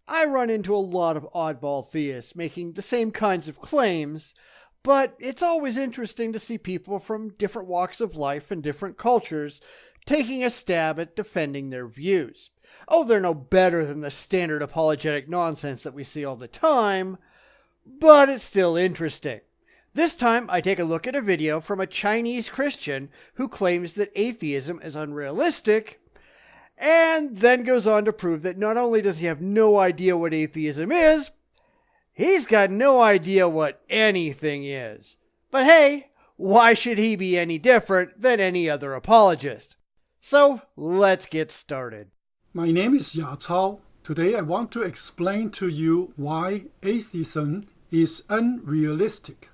I run into a lot of oddball theists making the same kinds of claims, but it's always interesting to see people from different walks of life and different cultures taking a stab at defending their views. Oh, they're no better than the standard apologetic nonsense that we see all the time, but it's still interesting. This time, I take a look at a video from a Chinese Christian who claims that atheism is unrealistic, and then goes on to prove that not only does he have no idea what atheism is, he's got no idea what anything is. But hey, why should he be any different than any other apologist? So, let's get started. My name is Ya Cao. Today I want to explain to you why atheism is unrealistic.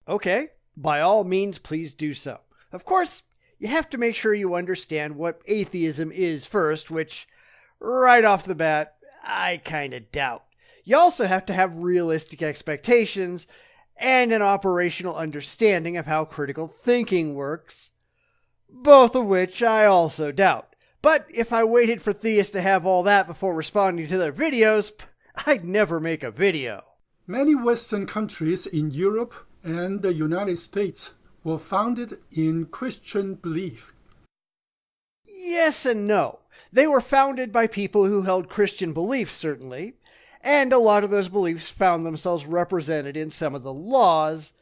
Okay, by all means, please do so. Of course, you have to make sure you understand what atheism is first, which, right off the bat, I kinda doubt. You also have to have realistic expectations and an operational understanding of how critical thinking works, both of which I also doubt. But if I waited for theists to have all that before responding to their videos, I'd never make a video. Many Western countries in Europe and the United States were founded in Christian belief. Yes and no. They were founded by people who held Christian beliefs, certainly, and a lot of those beliefs found themselves represented in some of the laws,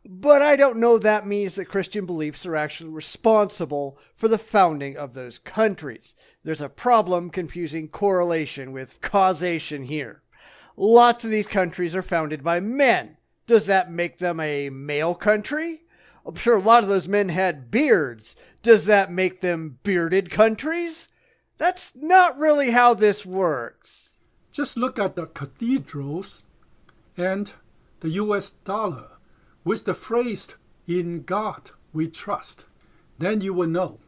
but I don't know that means that Christian beliefs are actually responsible for the founding of those countries. There's a problem confusing correlation with causation here. Lots of these countries are founded by men. Does that make them a male country? I'm sure a lot of those men had beards. Does that make them bearded countries? That's not really how this works. Just look at the cathedrals and the US dollar with the phrase, "In God we trust." Then you will know.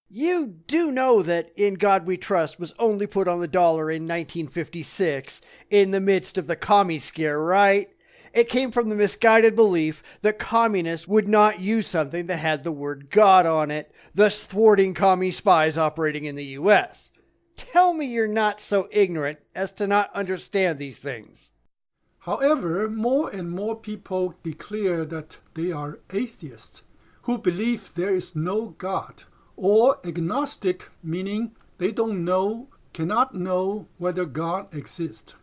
You do know that "In God We Trust" was only put on the dollar in 1956 in the midst of the commie scare, right? It came from the misguided belief that communists would not use something that had the word God on it, thus thwarting commie spies operating in the US. Tell me you're not so ignorant as to not understand these things. However, more and more people declare that they are atheists, who believe there is no God, or agnostic, meaning they cannot know whether God exists.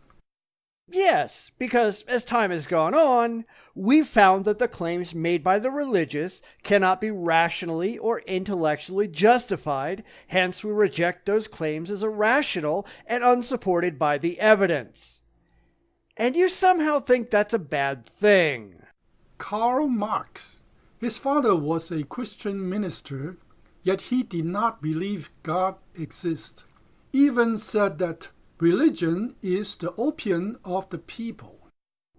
Yes, because as time has gone on, we've found that the claims made by the religious cannot be rationally or intellectually justified, hence we reject those claims as irrational and unsupported by the evidence. And you somehow think that's a bad thing. Karl Marx. His father was a Christian minister, yet he did not believe God exists. Even said that religion is the opium of the people.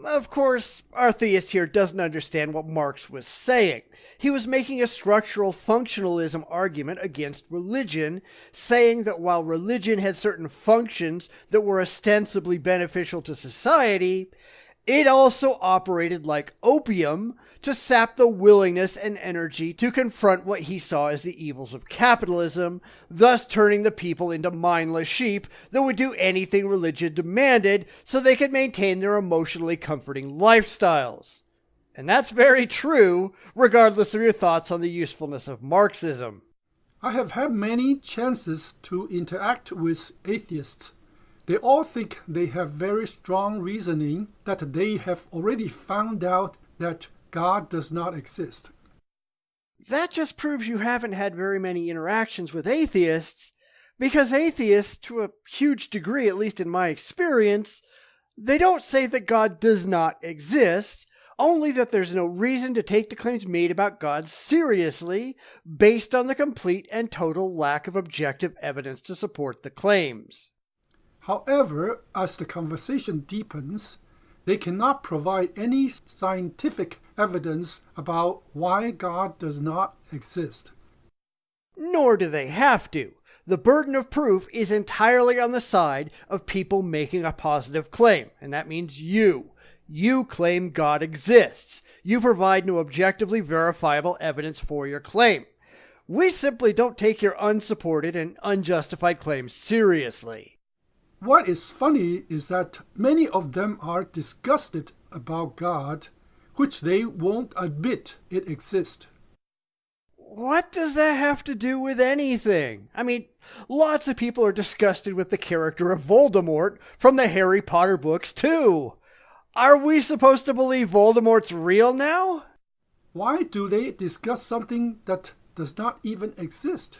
Of course, our theist here doesn't understand what Marx was saying. He was making a structural functionalism argument against religion, saying that while religion had certain functions that were ostensibly beneficial to society, it also operated like opium to sap the willingness and energy to confront what he saw as the evils of capitalism, thus turning the people into mindless sheep that would do anything religion demanded so they could maintain their emotionally comforting lifestyles. And that's very true, regardless of your thoughts on the usefulness of Marxism. I have had many chances to interact with atheists. They all think they have very strong reasoning that they have already found out that God does not exist. That just proves you haven't had very many interactions with atheists, because atheists, to a huge degree, at least in my experience, they don't say that God does not exist, only that there's no reason to take the claims made about God seriously, based on the complete and total lack of objective evidence to support the claims. However, as the conversation deepens, they cannot provide any scientific evidence about why God does not exist. Nor do they have to. The burden of proof is entirely on the side of people making a positive claim, and that means you. You claim God exists. You provide no objectively verifiable evidence for your claim. We simply don't take your unsupported and unjustified claims seriously. What is funny is that many of them are disgusted about God, which they won't admit it exists. What does that have to do with anything? I mean, lots of people are disgusted with the character of Voldemort from the Harry Potter books too. Are we supposed to believe Voldemort's real now? Why do they discuss something that does not even exist?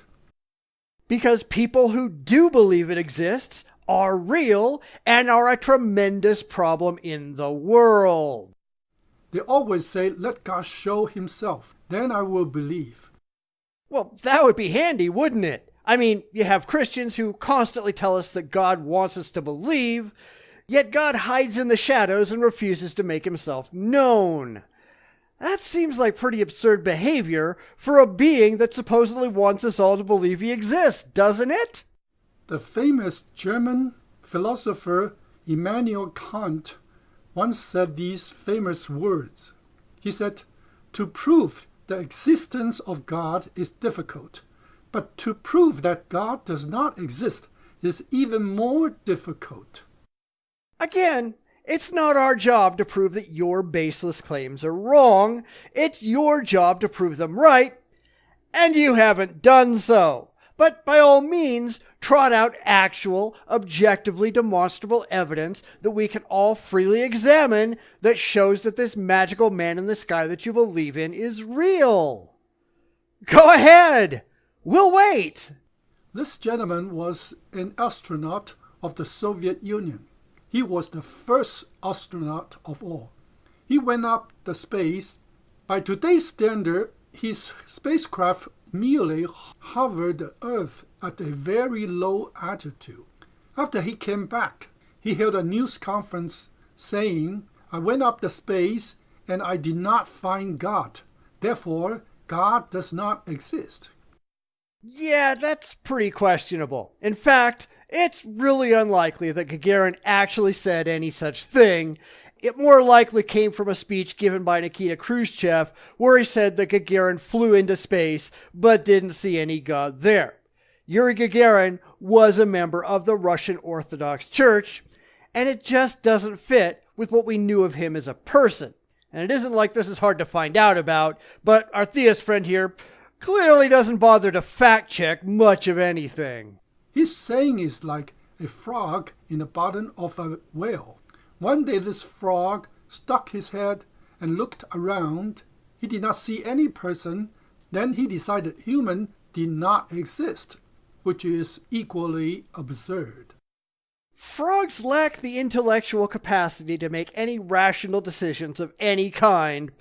Because people who do believe it exists are real and are a tremendous problem in the world. They always say, let God show himself, then I will believe. Well, that would be handy, wouldn't it? I mean, you have Christians who constantly tell us that God wants us to believe, yet God hides in the shadows and refuses to make himself known. That seems like pretty absurd behavior for a being that supposedly wants us all to believe he exists, doesn't it? The famous German philosopher Immanuel Kant once said these famous words. He said, "To prove the existence of God is difficult, but to prove that God does not exist is even more difficult." Again, it's not our job to prove that your baseless claims are wrong. It's your job to prove them right, and you haven't done so. But by all means, trot out actual, objectively demonstrable evidence that we can all freely examine that shows that this magical man in the sky that you believe in is real. Go ahead! We'll wait! This gentleman was an astronaut of the Soviet Union. He was the first astronaut of all. He went up the space. By today's standard, his spacecraft merely hovered the Earth at a very low altitude. After he came back, he held a news conference saying, "I went up the space and I did not find God. Therefore, God does not exist." Yeah, that's pretty questionable. In fact, it's really unlikely that Gagarin actually said any such thing. It more likely came from a speech given by Nikita Khrushchev where he said that Gagarin flew into space but didn't see any God there. Yuri Gagarin was a member of the Russian Orthodox Church, and it just doesn't fit with what we knew of him as a person. And it isn't like this is hard to find out about, but our theist friend here clearly doesn't bother to fact check much of anything. His saying is like a frog in the bottom of a whale. One day this frog stuck his head and looked around. He did not see any person. Then he decided human did not exist, which is equally absurd. Frogs lack the intellectual capacity to make any rational decisions of any kind,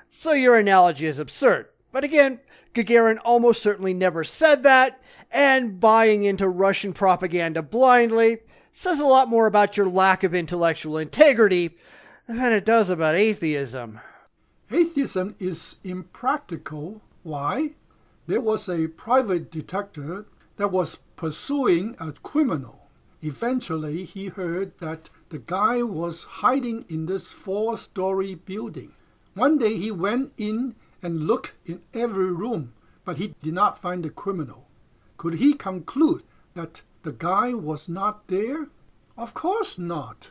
so your analogy is absurd. But again, Gagarin almost certainly never said that, and buying into Russian propaganda blindly says a lot more about your lack of intellectual integrity than it does about atheism. Atheism is impractical. Why? There was a private detective that was pursuing a criminal. Eventually, he heard that the guy was hiding in this 4-story building. One day, he went in and looked in every room, but he did not find the criminal. Could he conclude that the guy was not there? Of course not.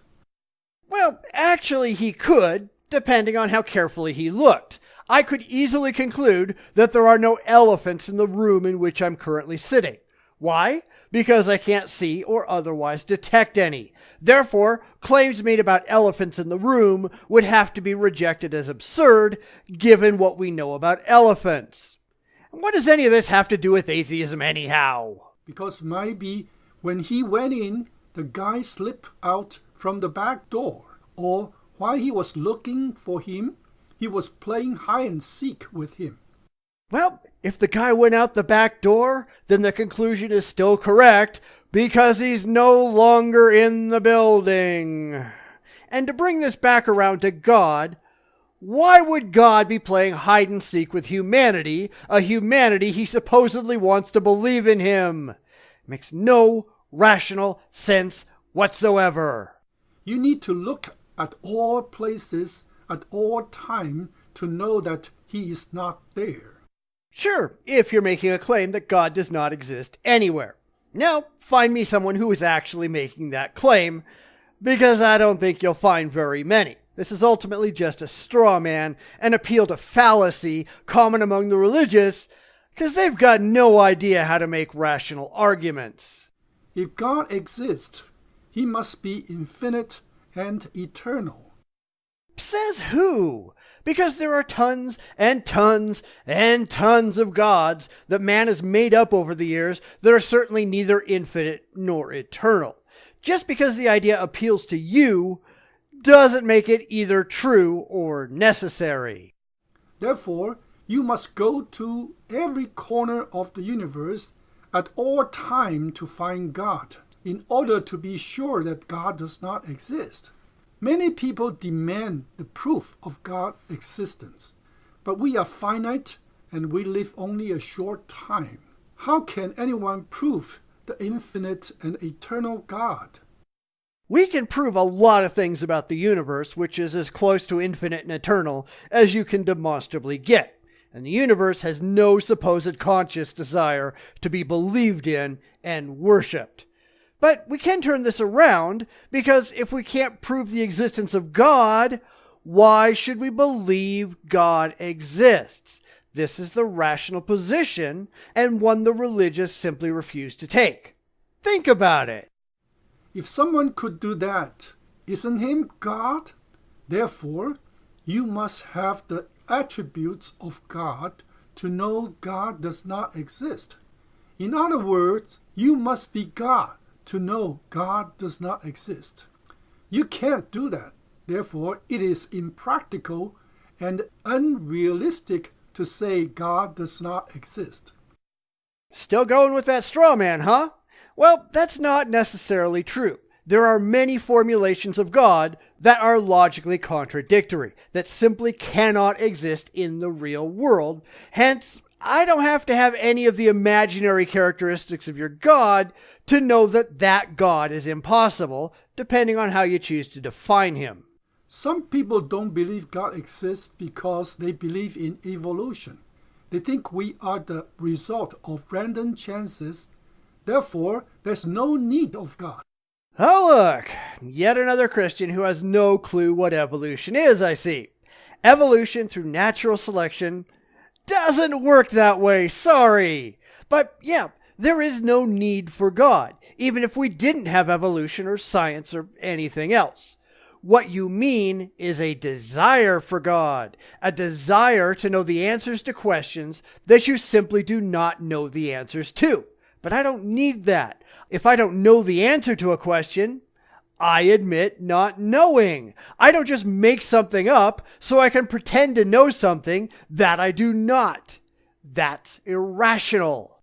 Well, actually he could, depending on how carefully he looked. I could easily conclude that there are no elephants in the room in which I'm currently sitting. Why? Because I can't see or otherwise detect any. Therefore, claims made about elephants in the room would have to be rejected as absurd, given what we know about elephants. What does any of this have to do with atheism anyhow? Because maybe when he went in, the guy slipped out from the back door. Or while he was looking for him, he was playing hide and seek with him. Well, if the guy went out the back door, then the conclusion is still correct, because he's no longer in the building. And to bring this back around to God, why would God be playing hide and seek with humanity, a humanity he supposedly wants to believe in him? It makes no rational sense whatsoever. You need to look at all places at all time to know that he is not there. Sure, if you're making a claim that God does not exist anywhere. Now, find me someone who is actually making that claim, because I don't think you'll find very many. This is ultimately just a straw man, an appeal to fallacy common among the religious, because they've got no idea how to make rational arguments. If God exists, he must be infinite and eternal. Says who? Because there are tons and tons and tons of gods that man has made up over the years that are certainly neither infinite nor eternal. Just because the idea appeals to you doesn't make it either true or necessary. Therefore, you must go to every corner of the universe at all time to find God, in order to be sure that God does not exist. Many people demand the proof of God's existence, but we are finite and we live only a short time. How can anyone prove the infinite and eternal God? We can prove a lot of things about the universe, which is as close to infinite and eternal as you can demonstrably get. And the universe has no supposed conscious desire to be believed in and worshipped. But we can turn this around, because if we can't prove the existence of God, why should we believe God exists? This is the rational position, and one the religious simply refuse to take. Think about it. If someone could do that, isn't him God? Therefore, you must have the attributes of God to know God does not exist. In other words, you must be God to know God does not exist. You can't do that. Therefore, it is impractical and unrealistic to say God does not exist. Still going with that straw man, huh? Well, that's not necessarily true. There are many formulations of God that are logically contradictory, that simply cannot exist in the real world. Hence, I don't have to have any of the imaginary characteristics of your God to know that that God is impossible, depending on how you choose to define him. Some people don't believe God exists because they believe in evolution. They think we are the result of random chances. Therefore, there's no need of God. Oh look, yet another Christian who has no clue what evolution is, I see. Evolution through natural selection doesn't work that way, sorry. But yeah, there is no need for God, even if we didn't have evolution or science or anything else. What you mean is a desire for God, a desire to know the answers to questions that you simply do not know the answers to. But I don't need that. If I don't know the answer to a question, I admit not knowing. I don't just make something up so I can pretend to know something that I do not. That's irrational.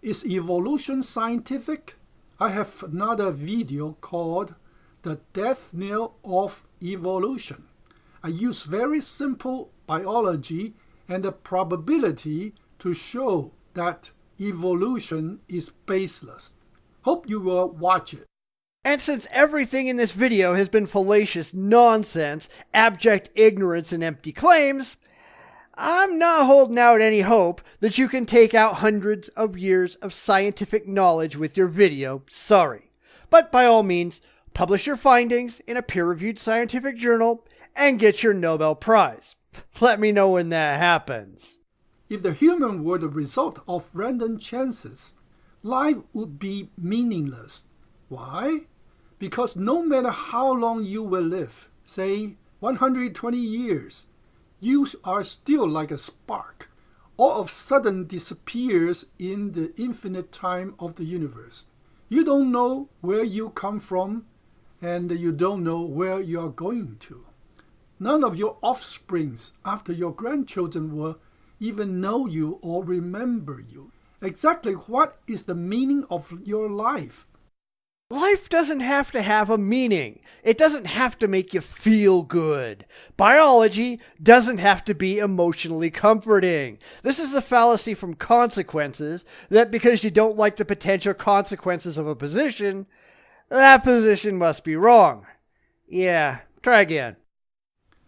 Is evolution scientific? I have another video called The Death Knell of Evolution. I use very simple biology and the probability to show that evolution is baseless. Hope you will watch it. And since everything in this video has been fallacious nonsense, abject ignorance, and empty claims, I'm not holding out any hope that you can take out hundreds of years of scientific knowledge with your video, sorry. But by all means, publish your findings in a peer-reviewed scientific journal and get your Nobel Prize. Let me know when that happens. If the human were the result of random chances, life would be meaningless. Why? Because no matter how long you will live, say 120 years, you are still like a spark. All of a sudden disappears in the infinite time of the universe. You don't know where you come from, and you don't know where you are going to. None of your offsprings after your grandchildren will even know you or remember you. Exactly what is the meaning of your life? Life doesn't have to have a meaning. It doesn't have to make you feel good. Biology doesn't have to be emotionally comforting. This is the fallacy from consequences, that because you don't like the potential consequences of a position, that position must be wrong. Yeah, try again.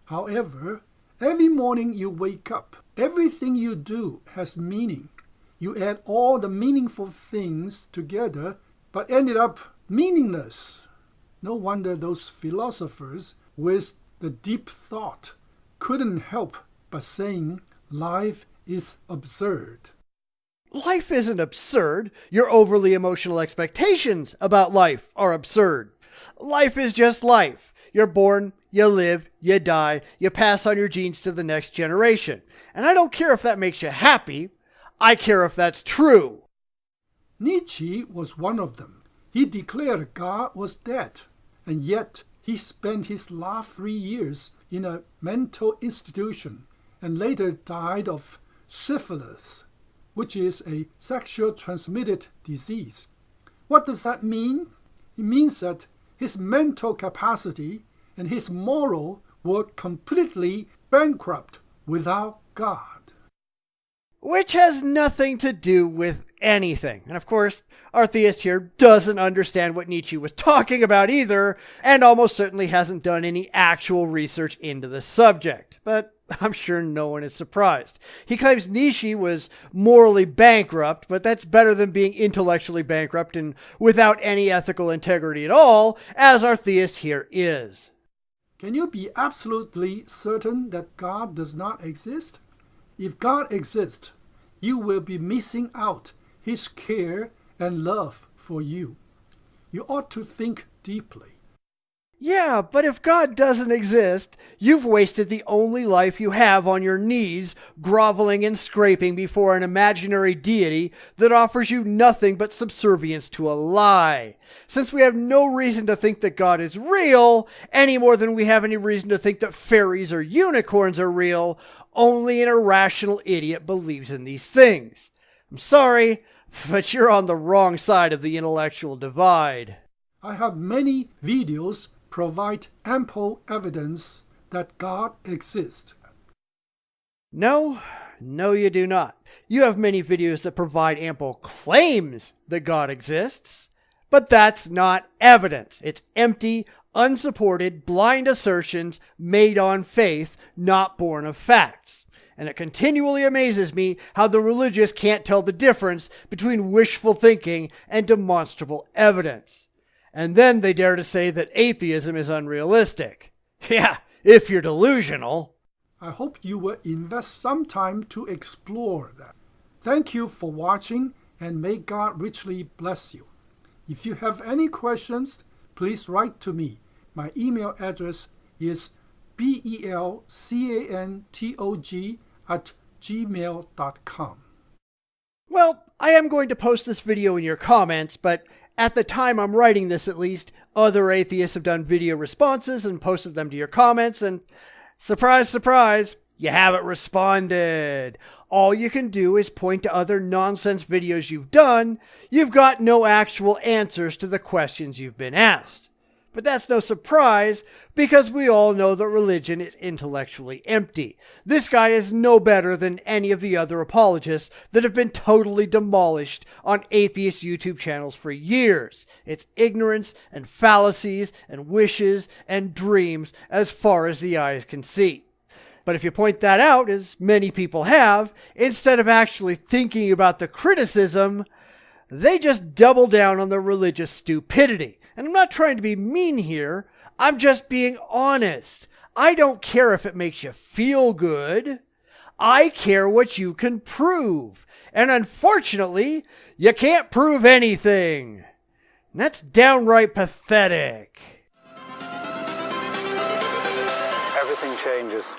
However, every morning you wake up, everything you do has meaning. you add all the meaningful things together, but ended up meaningless. No wonder those philosophers with the deep thought couldn't help but saying life is absurd. Life isn't absurd. Your overly emotional expectations about life are absurd. Life is just life. You're born, you live, you die, you pass on your genes to the next generation. And I don't care if that makes you happy. I care if that's true. Nietzsche was one of them. He declared God was dead, and yet he spent his last 3 years in a mental institution and later died of syphilis, which is a sexually transmitted disease. What does that mean? It means that his mental capacity and his moral were completely bankrupt without God. Which has nothing to do with anything. And of course, our theist here doesn't understand what Nietzsche was talking about either, and almost certainly hasn't done any actual research into the subject. But I'm sure no one is surprised. He claims Nietzsche was morally bankrupt, but that's better than being intellectually bankrupt and without any ethical integrity at all, as our theist here is. Can you be absolutely certain that God does not exist? If God exists, you will be missing out His care and love for you. You ought to think deeply. Yeah, but if God doesn't exist, you've wasted the only life you have on your knees, groveling and scraping before an imaginary deity that offers you nothing but subservience to a lie. Since we have no reason to think that God is real, any more than we have any reason to think that fairies or unicorns are real, only an irrational idiot believes in these things. I'm sorry, but you're on the wrong side of the intellectual divide. I have many videos provide ample evidence that God exists. No, you do not. You have many videos that provide ample claims that God exists, but that's not evidence. It's empty, unsupported, blind assertions made on faith, not born of facts. And it continually amazes me how the religious can't tell the difference between wishful thinking and demonstrable evidence. And then they dare to say that atheism is unrealistic. Yeah, if you're delusional. I hope you will invest some time to explore that. Thank you for watching, and may God richly bless you. If you have any questions, please write to me. My email address is belcantog@gmail.com. Well, I am going to post this video in your comments, but at the time I'm writing this at least, other atheists have done video responses and posted them to your comments, and surprise, surprise, you haven't responded. All you can do is point to other nonsense videos you've done. You've got no actual answers to the questions you've been asked. But that's no surprise, because we all know that religion is intellectually empty. This guy is no better than any of the other apologists that have been totally demolished on atheist YouTube channels for years. It's ignorance and fallacies and wishes and dreams as far as the eyes can see. But if you point that out, as many people have, instead of actually thinking about the criticism, they just double down on their religious stupidity. And I'm not trying to be mean here. I'm just being honest. I don't care if it makes you feel good. I care what you can prove. And unfortunately, you can't prove anything. And that's downright pathetic. Everything changes.